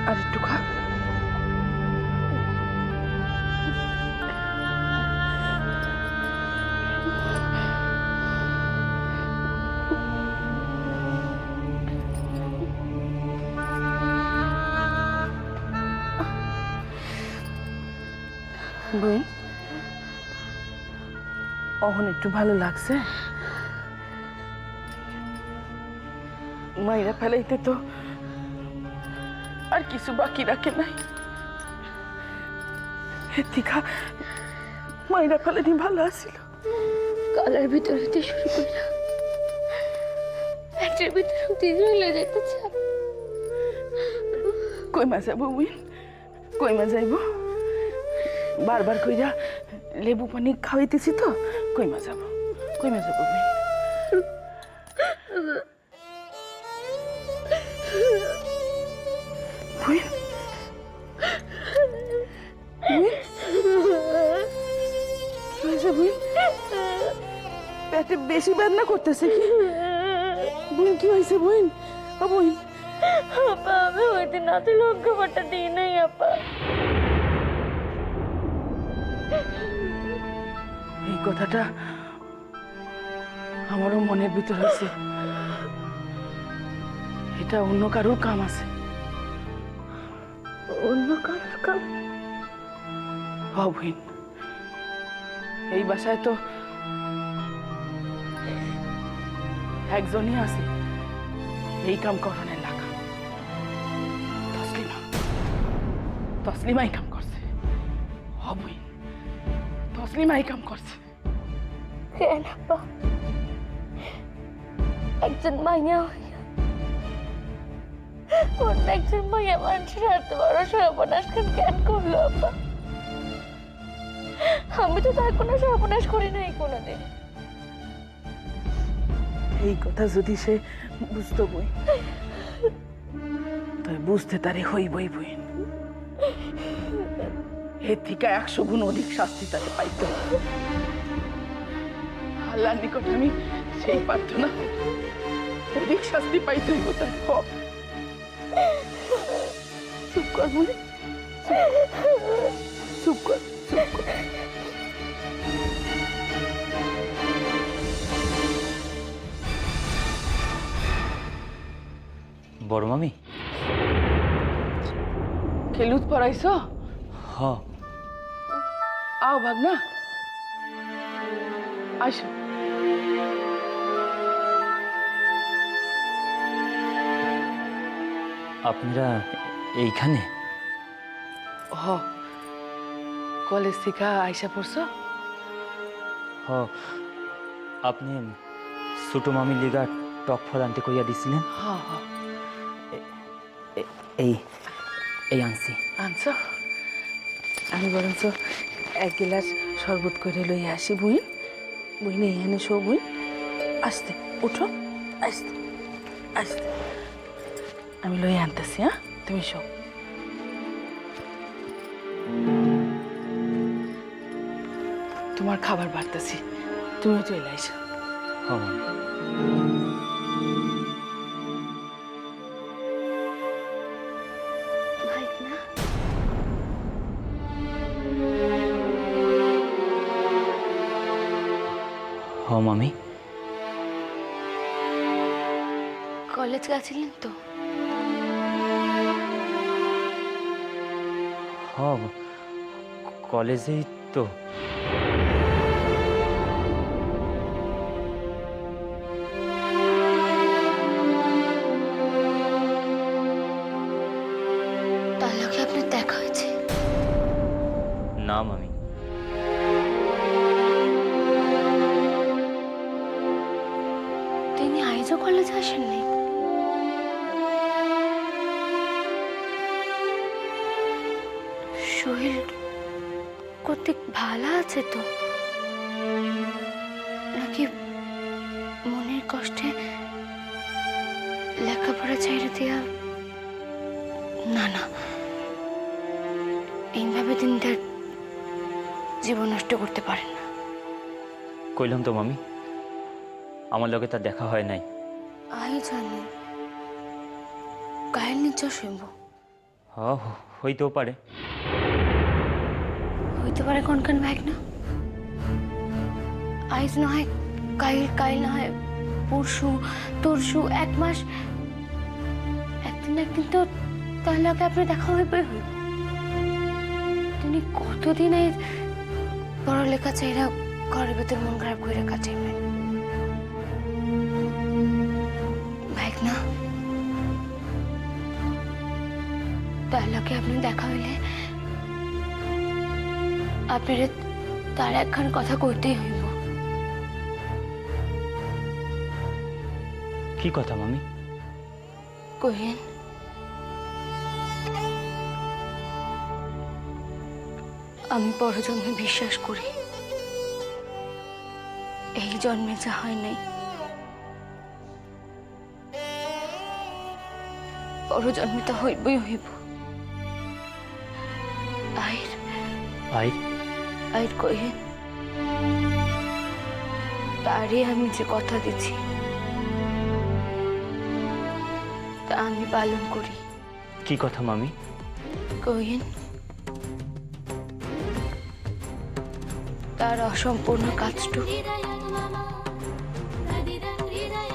আর একটু খা। বোন, অহন একটু ভালো লাগছে? মাইরা ফেলাইতে তো আর কিছু বাকি রাখে নাই। হেতিকা মাইরা ফেলানি ভালো আছিল। গলার ভিতর হতে শুরু করে পেটের ভিতর হতে রইলে যেতেছে। কইমা যাবো বুইন, কইমা যাইব? বারবার কইরা লেবু পানি খাওয়াইতেছি তো, কইমা যাব, কইমা যাবো বুইন? বুইন, বুইন, কি হয়েছে বুইন? পেটে বেশি বেদনা করতেছে কি? বুইন কি হয়েছে বুইন? বুইন, আপা আমি ওই দিন রাতে লঙ্কাটা দিই নাই আপা। এই কথাটা আমারও মনের ভিতর হয়েছে। এটা অন্য কারোর কাম আছে। অন্য কারোর কাম? বুইন, এই বাসায় তো একজনই আছে এই কাম করণের লাগা। তসলিমা, তসলিমাই কাম করছে। বুইন, তসলিমাই কাম করছে। কেন আপা? একজন মাইয়া হইয়া অন্য একজন মাইয়া মানুষের এত বড় সর্বনাশ কেন করলো আপা? আমি তো তার কোনো সর্বনাশ করি নাই কোনোদিন। এই কথা যদি সে বুঝতো বই, তাই বুঝতে তারে হইবই বইন। এর থেকে 100 গুণ অধিক শাস্তি তাকে পাইতে হবে। আল্লাহর নিকট আমি সেই প্রার্থনা, অধিক শাস্তি পাইতে হইব তার। চুপ কর বই, চুপ কর, চুপ কর। বড় মামি, খেলুত পড়াইছো? হ। আও ভাগনা, আসো। আপনারা এইখানে? কলেজ থেকে আইসা পড়ছো? হ। আপনি ছোট মামি লিগা টক ফল আনতে কইয়া দিছিলেন। এই এই আনছি। আনছো? আমি বরঞ্চ 1 গিলাস শরবত করে লইয়া আসি বুইন। বুইন এখানে শো বুইন। আস্তে উঠো, আস্তে আস্তে। আমি লইয়া আনতেছি। হ্যাঁ, তুমি শো। তোমার খাবার বাড়তেছি, তুমিও চলে আইসো। হ মামি। ভাইকনা, হ মামি। কলেজ গেছিলেন তো? হ, কলেজেই তো। তার লোকে আপনার দেখা হয়েছে? না মামি। তিনি আইজও কলেজে আসেননি? শরীর কর্তিক ভালো আছে তো? নাকি মনের কষ্টে লেখাপড়া ছেড়ে দিয়া? না না, এইভাবে তিনি তার জীবন নষ্ট করতে পারেন না। কইলাম তো মামি, আমার লগে তার দেখা হয় নাই। আই জানি, গায়ের নিচে শুনব। হ হইতেও পারে। হইতে পারে কোনখান ভাই না, আইজ না হয় কাইল, কাইল না হয় পরশু, তরশু, 1 মাস, একদিন না একদিন তো তার লগে আপনি দেখা হইবে। তিনি কতদিন এই পড়ালেখা চাইরা ঘরের ভেতর মন খারাপ করে কাটাইবেন ভাই না? তার লগে আপনি দেখা হইলে আপনার তার একখান কথা কইতেই হইব। কি কথা মামি? কহিন। আমি পরজন্মে বিশ্বাস করি, এই জন্মে যা হয় নাই পরজন্মে তা হইবই হইব। আইর আইর? আইর কহিন, তারে আমি যে কথা দিচ্ছি তা আমি পালন করি। কি কথা মামি? কহিন, তার অসম্পূর্ণ কাজটুকু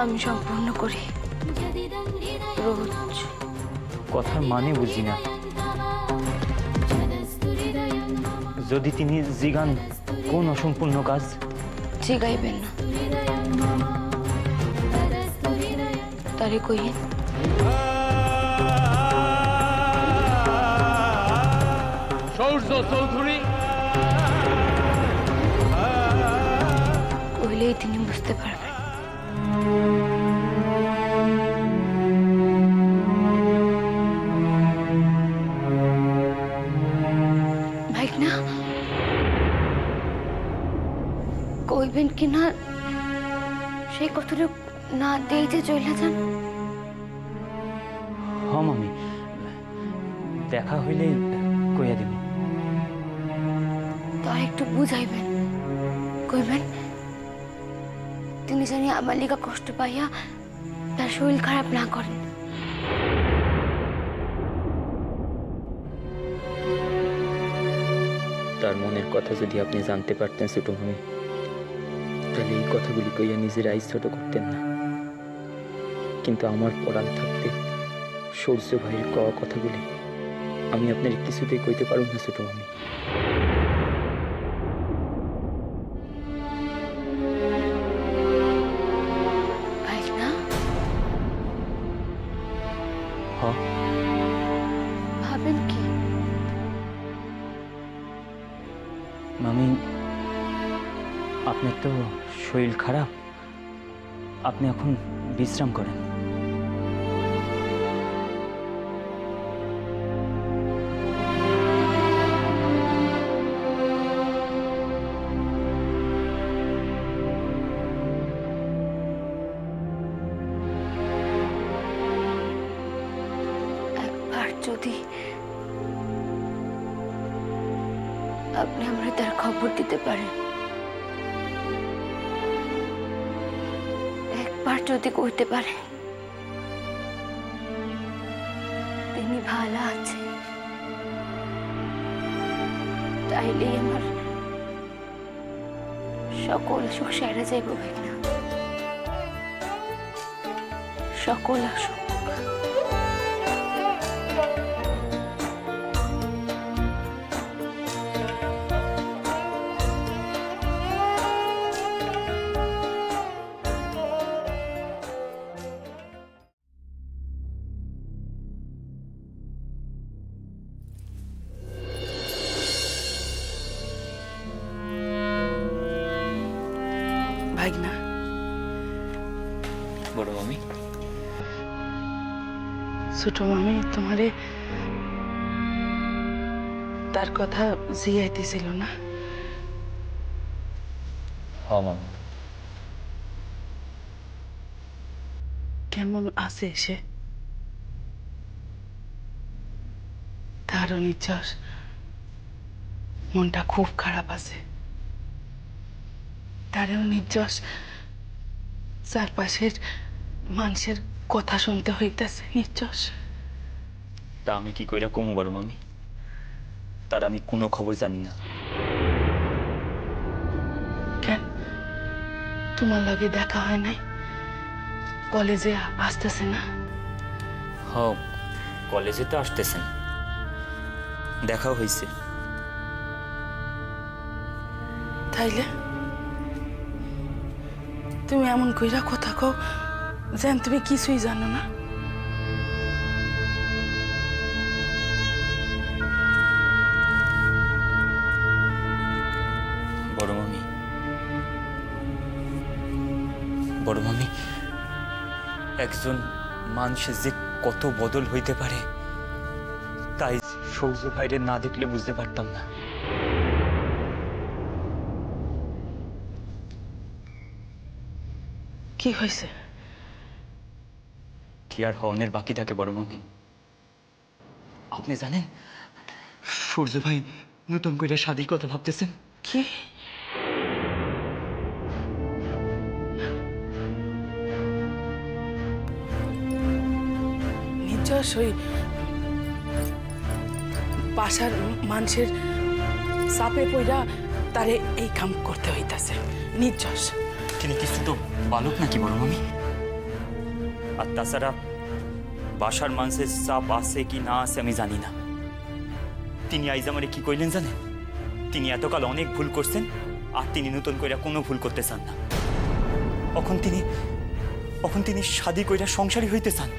আমি সম্পূর্ণ করি রোজ। কথার মানে বুঝি না। যদি তিনি জিগান কোন অসম্পূর্ণ কাজ? জিগাইবেন না, তারে কহিন সূর্য চৌধুরী কইলেই তিনি বুঝতে পারবেন। ভাই না কইবেন কি না সেই কথাটা না দিয়ে যে চলে যান। হ মামি, দেখা হইলে কইয়া দিব। তা একটু বুঝাইবেন, কইবেন তিনি জানি আমার লিগা কষ্ট পাইয়া তার শরীর খারাপ না করেন। তার মনের কথা যদি আপনি জানতে পারতেন ছোট মামি, তাহলে এই কথাগুলি কইয়া নিজের আইস ছোট করতেন না। কিন্তু আমার পড়ান থাকতে সূর্য ভাইয়ের কওয়া কথাগুলি আমি আপনার কিছুতেই কইতে পারব না ছোট মামি। ভাই না হ, ভাবেন কি? মামি, আপনার তো শরীর খারাপ, আপনি এখন বিশ্রাম করেন। একবার যদি আপনি আমরা তার খবর দিতে পারেন, একবার যদি কইতে পারেন তিনি ভালো আছে, তাইলেই আমার সকল সুখ সেরে যাইব ভাই না, সকল অসুখ। ভাগনা, বড় মামি, ছোট মামি তোমারে তার কথা জিগাইতেছিল না? হ মামি। কেমন আছে সে? তারও নিশ্বাস মনটা খুব খারাপ আছে। তারও নির্যশ চারপাশের মানুষের কথা শুনতে হইতেছে নির্যশ। তা আমি কি কইরা কমু বড় মামি? তার আমি কোনো খবর জানি না। কেন তোমার লগে দেখা হয় নাই? কলেজে আসতেছে না? হ, কলেজে তো আসতেছেন, দেখাও হয়েছে। তাইলে তুমি এমন কইরা কথা কও যেন তুমি কিছুই জানো না। বড় মামি, বড় মামি, একজন মানুষের যে কত বদল হইতে পারে তাই সৌর্য ভাইরে না দেখলে বুঝতে পারতাম না। কি হয়েছে? কি আর হওয়ানের বাকি থাকে বড় মামি? আপনি জানেন সূর্য ভাই নতুন করে শাদির কথা ভাবতেছেন। কি? নির্যশ ওই বাসার মানুষের চাপে পইরা তারে এই কাম করতে হইতাছে। নির্যশ তিনি কিছু তো বালক নাকি বড় মামি? আর তাছাড়া বাসার মানুষের চাপ আছে কি না আছে আমি জানি না। তিনি আইজ আমারে কি কইলেন জানেন? তিনি এতকাল অনেক ভুল করছেন আর তিনি নতুন কইরা কোনো ভুল করতে চান না। এখন তিনি শাদি কইরা সংসারী হইতে চান।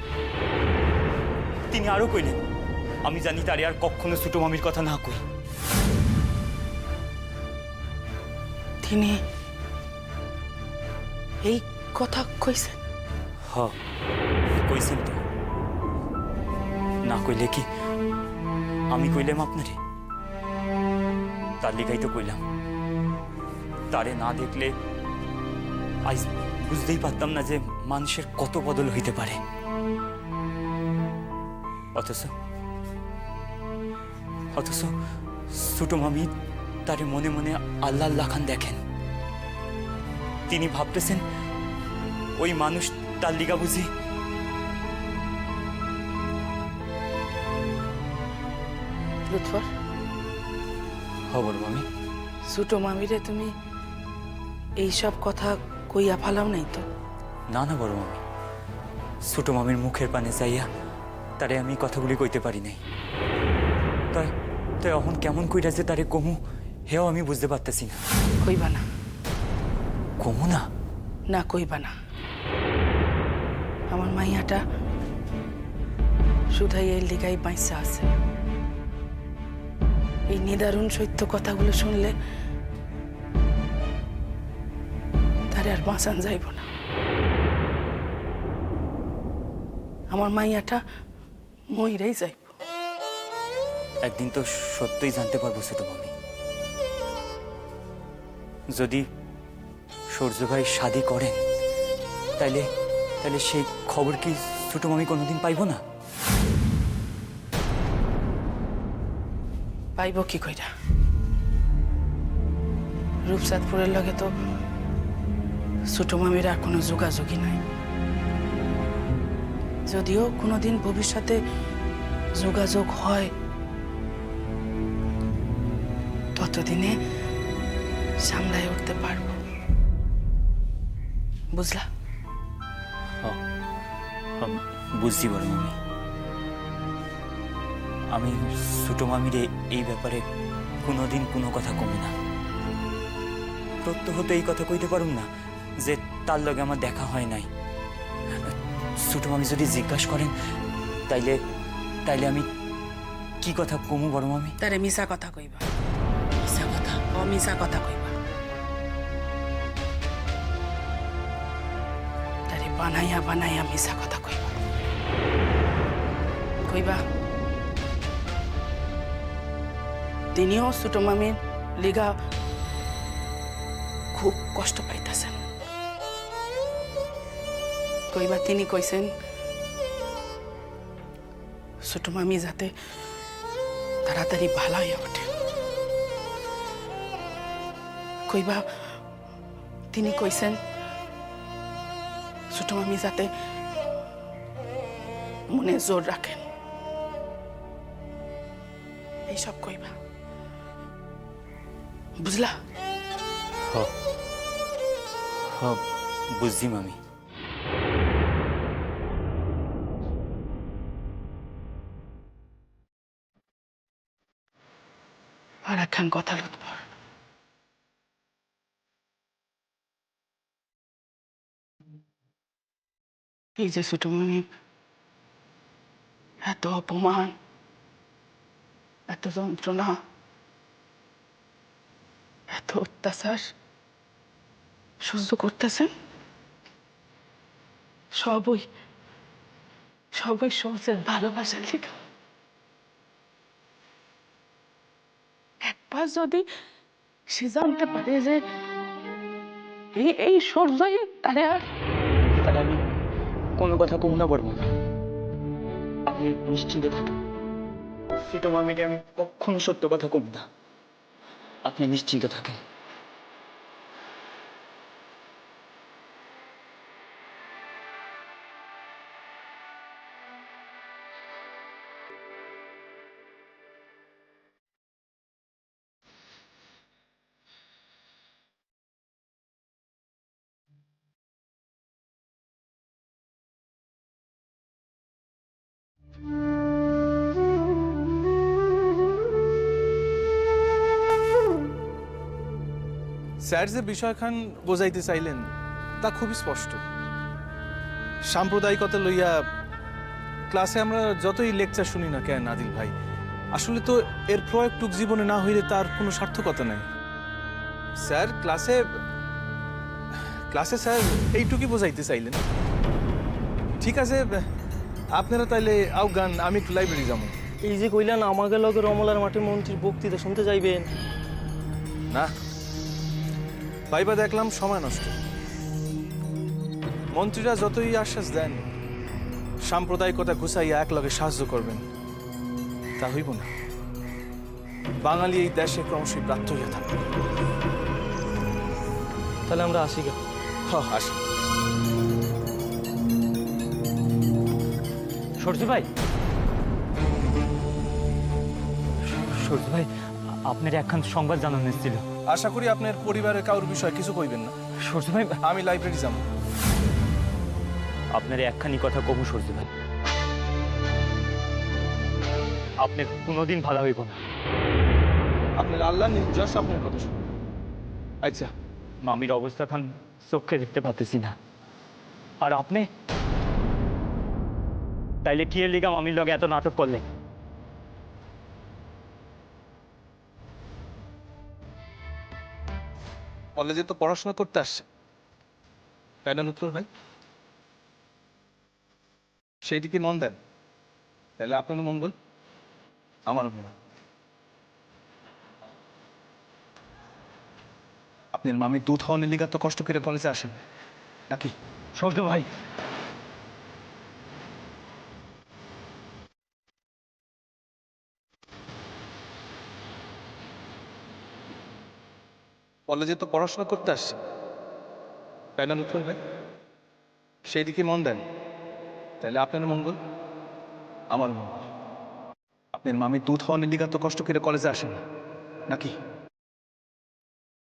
তিনি আরো কইলেন আমি জানি তারে আর কখনো ছোট মামির কথা না কই। তিনি এই কথা কইছেন? হ, কইছেন তো। না কইলে কি আমি কইলাম আপনারে? তার লিগাই তো কইলাম। তারে না দেখলে আজ বুঝতেই পারতাম না যে মানুষের কত বদল হইতে পারে। অথচ ছোট মামি তারে মনে মনে আল্লাহ আল্লাহ খান দেখেন। তিনি ভাবতেছেন ওই মানুষ তার লিগা বুঝি লুৎফর, খবর মামি। ছোট মামিরে তুমি এইসব কথা কইয়া ফালাও নাই তো? না না বড় মামি, ছোট মামির মুখের পানে যাইয়া তারে আমি কথাগুলি কইতে পারি নাই। তাই তাই এখন কেমন কইরা যে তারে কমু হেও আমি বুঝতে পারতেছি না। কইবা না? কমু না? না কইবা না। আমার মাইয়াটা শুধাই এর লিগাই বাইসা আছে। এই নিদারুণ সত্য কথাগুলো শুনলে তারে আর বাঁচান যাইব না। আমার মাইয়াটা মইরাই যাইব। একদিন তো সত্যই জানতে পারবো ছোট মামি। যদি সূর্য ভাই শাদি করেন তাইলে তাইলে সেই খবর কি ছোট মামি কোনোদিন পাইবো না? পাইব কি কইরা? রূপসাদপুরের লগে তো ছোট মামির আর কোনো যোগাযোগই নাই। যদিও কোনোদিন ভবিষ্যতে যোগাযোগ হয়, ততদিনে সামলায় উঠতে পারব। বুঝলা? বুঝছি বড় মামি। আমি ছোট মামির এই ব্যাপারে কোনোদিন কোনো কথা কমু না। প্রত্যহ তো এই কথা কইতে পারুম না যে তার লগে আমার দেখা হয় নাই। ছোট মামি যদি জিজ্ঞাসা করেন তাইলে তাইলে আমি কি কথা কমু বড় মামি? তারে মিছা কথা কইবা। মিছা কথা? মিছা কথা কইবা। তারে বানাইয়া বানাইয়া মিছা কথা কইবা। কইবা তিনিও ছোট মামির লিগা খুব কষ্ট পাইতেছেন। কইবা তিনি কইছেন ছোট মামি যাতে তাড়াতাড়ি ভালো হয়ে ওঠে। কইবা তিনি কইছেন ছোট মামি যাতে মনে জোর রাখেন। এইসব কইবা, বুঝলা? হ হ বুঝছি মামি। আর একখান কথা লুৎফর, এই যে ছোটমণি এত অপমান, এত যন্ত্রণা, এত অত্যাচার সহ্য করতেছেন, সবই সবই সূর্যের ভালোবাসার লেখা। একবার যদি সে জানতে পারে যে এই সূর্যই তারে আর, তাহলে আমি কোনো কথা কম না বলবো না, আপনি নিশ্চিন্ত থাকুন। ছোট মামিকে আমি কখনো সত্য কথা কম না, আপনি নিশ্চিন্ত থাকেন। স্যার যে বিষয়খান বোঝাইতে চাইলেন তা খুবই স্পষ্ট। সাম্প্রদায়িকতা লইয়া ক্লাসে আমরা যতই লেকচার শুনি না কেন আদিল ভাই, আসলে তো এর প্রয়োগটুক জীবনে না হইলে তার কোনো সার্থকতা নেই। স্যার ক্লাসে স্যার এইটুকুই বোঝাইতে চাইলেন। ঠিক আছে, আপনারা তাইলে আউগান, আমি একটু লাইব্রেরি যাবো। এই যে কইলেন আমাকে লগে রমলার মাঠে মন্ত্রীর বক্তৃতা শুনতে যাইবেন না, ভাইবা দেখলাম সময় নষ্ট। মন্ত্রীরা যতই আশ্বাস দেন সাম্প্রদায়িকতা ঘুষাইয়া একলগে সাহায্য করবেন, তা হইব না। বাঙালি এই দেশে ক্রমশই প্রাপ্ত হইয়া থাকবে। তাহলে আমরা আসি গে। আসি। সূর্য ভাই, সূর্য ভাই, আপনার একখান সংবাদ জানানো ছিল। আশা করি আপনার পরিবারের কারোর বিষয়ে কিছু কইবেন না। সূর্য ভাই, আমি লাইব্রেরি যাব। আপনার একখানি কথা কমু সূর্য ভাই, আপনি কোনোদিন ভালো হইব না। আপনার আল্লাহ নির্যাস আপনার কথা শুনুন। আচ্ছা, মামির অবস্থা খান চোখে দেখতে পাচ্ছি না, আর আপনি তাইলে কি এর লিগা মামির লগে এত নাটক করলেন? কলেজে তো পড়াশোনা করতে আসছে, তাই না নতুন ভাই? সেই দিকে মন দেন, তাহলে আপনার মঙ্গল, আমার মঙ্গল। আপনার মামি দুধ হওয়ার লিগা তো কষ্ট করে কলেজে আসেন নাকি? সূর্য ভাই, কলেজে তো পড়াশোনা করতে আসছে, তাই না নতুন ভাই? সেই দিকে মন দেন, তাহলে আপনার মঙ্গল, আমার মঙ্গল। আপনার মামি দুধ হওয়ার লিগা তো কষ্ট করে কলেজে আসেন নাকি?